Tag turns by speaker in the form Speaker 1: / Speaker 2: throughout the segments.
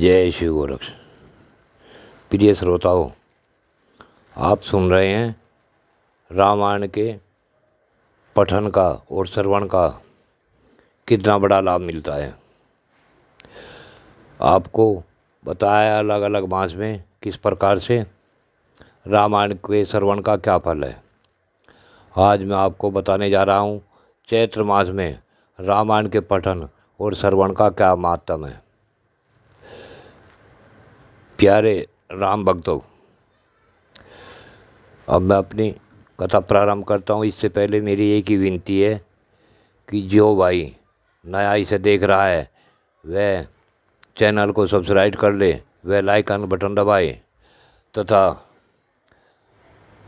Speaker 1: जय श्री गोरक्ष। प्रिय श्रोताओं, आप सुन रहे हैं रामायण के पठन का और श्रवण का कितना बड़ा लाभ मिलता है। आपको बताया अलग अलग मास में किस प्रकार से रामायण के श्रवण का क्या फल है। आज मैं आपको बताने जा रहा हूँ चैत्र मास में रामायण के पठन और श्रवण का क्या महत्व है। प्यारे राम भक्तों, अब मैं अपनी कथा प्रारंभ करता हूँ। इससे पहले मेरी एक ही विनती है कि जो भाई नया इसे देख रहा है वह चैनल को सब्सक्राइब कर ले, वह लाइक आइकन बटन दबाए तथा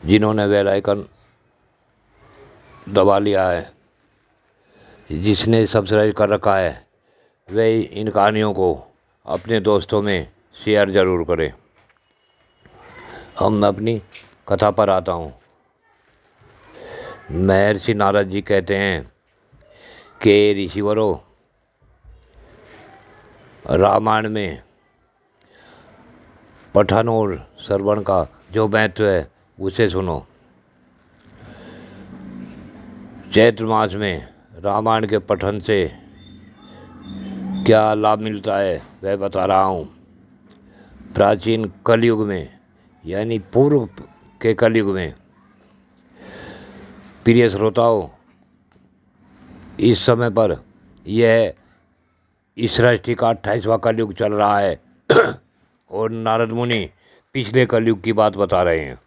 Speaker 1: जिन्होंने बेल आइकन दबा लिया है, जिसने सब्सक्राइब कर रखा है, वह इन कहानियों को अपने दोस्तों में शेयर ज़रूर करें। अब मैं अपनी कथा पर आता हूँ। महर्षि नारद जी कहते हैं कि ऋषिवरों, रामायण में पठन और श्रवण का जो महत्व है उसे सुनो। चैत्र मास में रामायण के पठन से क्या लाभ मिलता है वह बता रहा हूँ। प्राचीन कलयुग में यानी पूर्व के कलयुग में, प्रिय श्रोताओं, इस समय पर यह इस सृष्टि का 28वां कलयुग चल रहा है और नारद मुनि पिछले कलयुग की बात बता रहे हैं,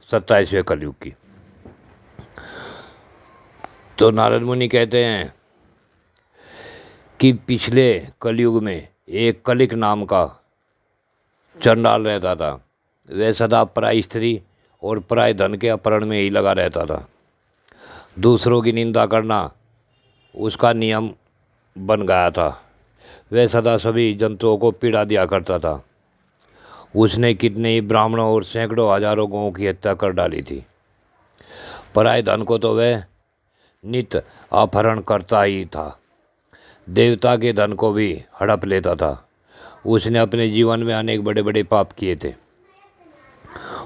Speaker 1: 27वें कलयुग की। तो नारद मुनि कहते हैं कि पिछले कलयुग में एक कलिक नाम का चंडाल रहता था। वह सदा पराई स्त्री और पराय धन के अपहरण में ही लगा रहता था। दूसरों की निंदा करना उसका नियम बन गया था। वह सदा सभी जंतुओं को पीड़ा दिया करता था। उसने कितने ही ब्राह्मणों और सैकड़ों हजारों गौओं की हत्या कर डाली थी। पराय धन को तो वह नित्य अपहरण करता ही था। देवता के धन को भी हड़प लेता था। उसने अपने जीवन में अनेक बड़े बड़े पाप किए थे।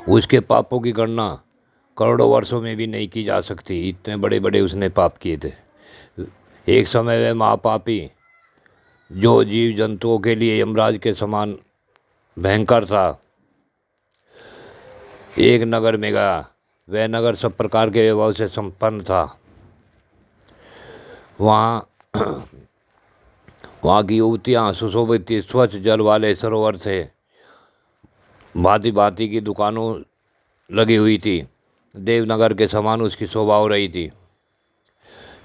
Speaker 1: उसके पापों की गणना करोड़ों वर्षों में भी नहीं की जा सकती, इतने बड़े बड़े उसने पाप किए थे। एक समय वह महापापी, जो जीव जंतुओं के लिए यमराज के समान भयंकर था, एक नगर में गया। वह नगर सब प्रकार के वैभव से संपन्न था। वहाँ की युवतियाँ सुशोभित स्वच्छ जल वाले सरोवर थे। भांति भांति की दुकानों लगी हुई थी। देवनगर के समान उसकी शोभा हो रही थी।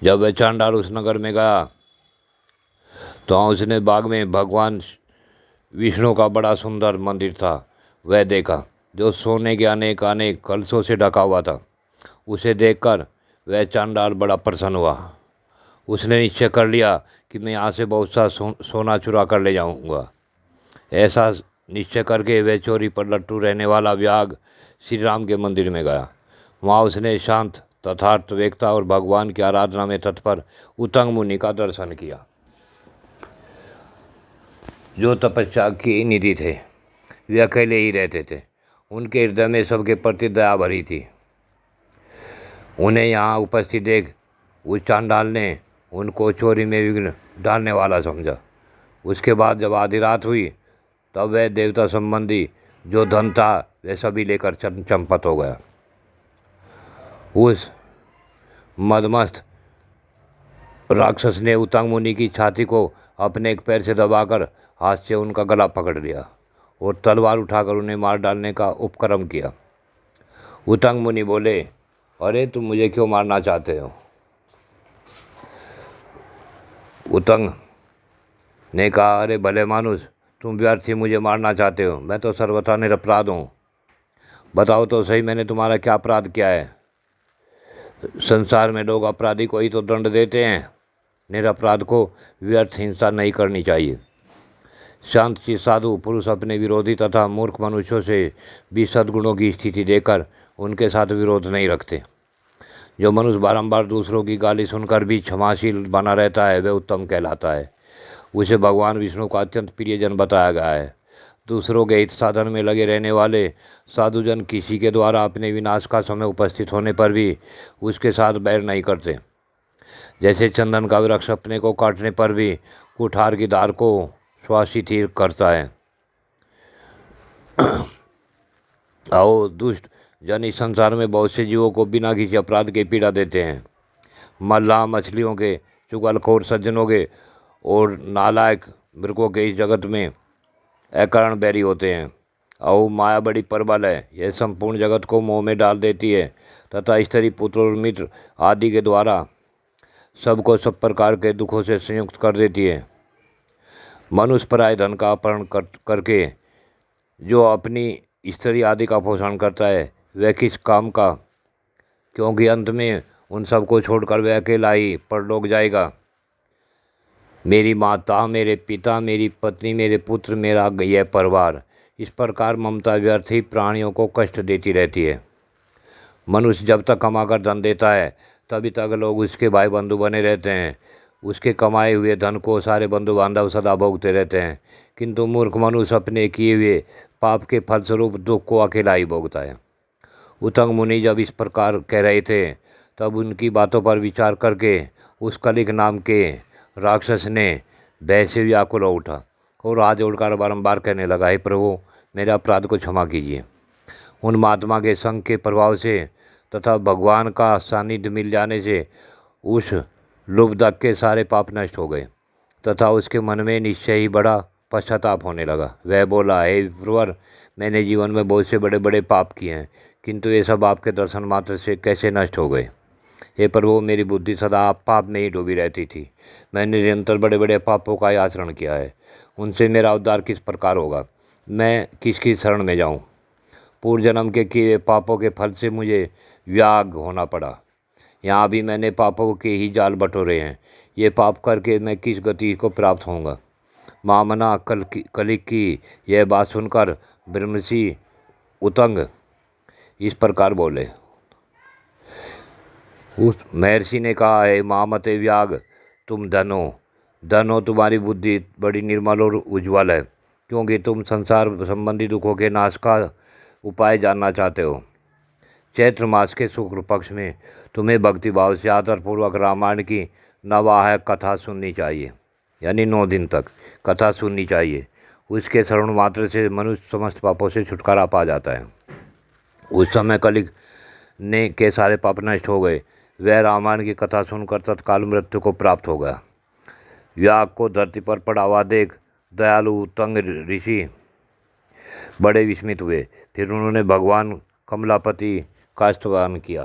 Speaker 1: जब वह चांडाल उस नगर में गया तो उसने बाग में भगवान विष्णु का बड़ा सुंदर मंदिर था वह देखा, जो सोने के अनेक अनेक कलशों से ढका हुआ था। उसे देखकर वह चांडाल बड़ा प्रसन्न हुआ। उसने निश्चय कर लिया कि मैं यहाँ से बहुत सा सोना चुरा कर ले जाऊँगा। ऐसा निश्चय करके वह चोरी पर लट्टू रहने वाला व्याग श्री राम के मंदिर में गया। वहाँ उसने शांत तथार्थवेकता और भगवान की आराधना में तत्पर उत्तंग मुनि का दर्शन किया, जो तपस्या की निधि थे। वे अकेले ही रहते थे। उनके हृदय में सबके प्रति दया भरी थी। उन्हें यहाँ उपस्थित देख उस चांडाल ने उनको चोरी में विघ्न डालने वाला समझा। उसके बाद जब आधी रात हुई तब वह देवता संबंधी जो धन था वह सभी लेकर चंपत हो गया। उस मदमस्त राक्षस ने उत्तंग मुनि की छाती को अपने एक पैर से दबाकर हाथ से उनका गला पकड़ लिया और तलवार उठाकर उन्हें मार डालने का उपक्रम किया। उत्तंग मुनि बोले, अरे तुम मुझे क्यों मारना चाहते हो? उत्तंग ने कहा, अरे भले मानुस, तुम व्यर्थ ही मुझे मारना चाहते हो। मैं तो सर्वथा निरपराध हूँ। बताओ तो सही, मैंने तुम्हारा क्या अपराध किया है? संसार में लोग अपराधी को ही तो दंड देते हैं। निरपराध को व्यर्थ हिंसा नहीं करनी चाहिए। शांतचित्त साधु पुरुष अपने विरोधी तथा मूर्ख मनुष्यों से भी सद्गुणों की स्थिति देकर उनके साथ विरोध नहीं रखते। जो मनुष्य बारंबार दूसरों की गाली सुनकर भी क्षमाशील बना रहता है वह उत्तम कहलाता है। उसे भगवान विष्णु का अत्यंत प्रियजन बताया गया है। दूसरों के हित साधन में लगे रहने वाले साधुजन किसी के द्वारा अपने विनाश का समय उपस्थित होने पर भी उसके साथ बैर नहीं करते। जैसे चंदन का वृक्ष अपने को काटने पर भी कुठार की धार को श्वासित ही करता है। आओ दुष्ट जन इस संसार में बहुत से जीवों को बिना किसी अपराध के पीड़ा देते हैं। मल्लाह मछलियों के, चुगलखोर सज्जनों के और नालायक मृगों के इस जगत में अकारण बैरी होते हैं। आओ माया बड़ी प्रबल है, यह संपूर्ण जगत को मोह में डाल देती है तथा स्त्री पुत्र और मित्र आदि के द्वारा सबको सब प्रकार के दुखों से संयुक्त कर देती है। मनुष्य पराय धन का अपहरण करके जो अपनी स्त्री आदि का पोषण करता है वह किस काम का, क्योंकि अंत में उन सबको छोड़कर वह अकेला ही परलोक जाएगा। मेरी माता, मेरे पिता, मेरी पत्नी, मेरे पुत्र, मेरा यह परिवार, इस प्रकार ममता व्यर्थ ही प्राणियों को कष्ट देती रहती है। मनुष्य जब तक कमाकर धन देता है तभी तक लोग उसके भाई बंधु बने रहते हैं। उसके कमाए हुए धन को सारे बंधु बांधव सदा भोगते रहते हैं, किंतु मूर्ख मनुष्य अपने किए हुए पाप के फलस्वरूप दुख को अकेला ही भोगता है। उत्तंग मुनि जब इस प्रकार कह रहे थे तब उनकी बातों पर विचार करके उस कलिक नाम के राक्षस ने भय से व्याकुल हो उठा और हाथ जोड़कर बारंबार कहने लगा, हे प्रभु, मेरे अपराध को क्षमा कीजिए। उन महात्मा के संग के प्रभाव से तथा भगवान का सानिध्य मिल जाने से उस लुब्धक के सारे पाप नष्ट हो गए तथा उसके मन में निश्चय ही बड़ा पश्चाताप होने लगा। वह बोला, हे विप्रवर, मैंने जीवन में बहुत से बड़े बड़े पाप किए हैं, किंतु ये सब आपके दर्शन मात्र से कैसे नष्ट हो गए। हे प्रभु, मेरी बुद्धि सदा आप पाप में ही डूबी रहती थी। मैंने निरंतर बड़े बड़े पापों का ही आचरण किया है, उनसे मेरा उद्धार किस प्रकार होगा। मैं किसकी शरण में जाऊं। पूर्व जन्म के किए पापों के फल से मुझे व्याग होना पड़ा। यहाँ भी मैंने पापों के ही जाल बटोरे हैं। ये पाप करके मैं किस गति को प्राप्त होऊंगा। मामना कलिक की यह बात सुनकर ब्रह्मषि उत्तंग इस प्रकार बोले। उस महर्षि ने कहा, है मामते व्याग, तुम धन हो, तुम्हारी बुद्धि बड़ी निर्मल और उज्ज्वल है, क्योंकि तुम संसार संबंधी दुखों के नाश का उपाय जानना चाहते हो। चैत्र मास के शुक्ल पक्ष में तुम्हें भक्तिभाव से आदरपूर्वक रामायण की नवाहक कथा सुननी चाहिए, यानी 9 दिन तक कथा सुननी चाहिए। उसके श्रवण मात्र से मनुष्य समस्त पापों से छुटकारा पा जाता है। उस समय कलिक ने के सारे पाप नष्ट हो गए। वह रामायण की कथा सुनकर तत्काल मृत्यु को प्राप्त हो गया। व्याग को धरती पर पड़ा हुआ देख दयालु उत्तंग ऋषि बड़े विस्मित हुए। फिर उन्होंने भगवान कमलापति का स्तुति किया।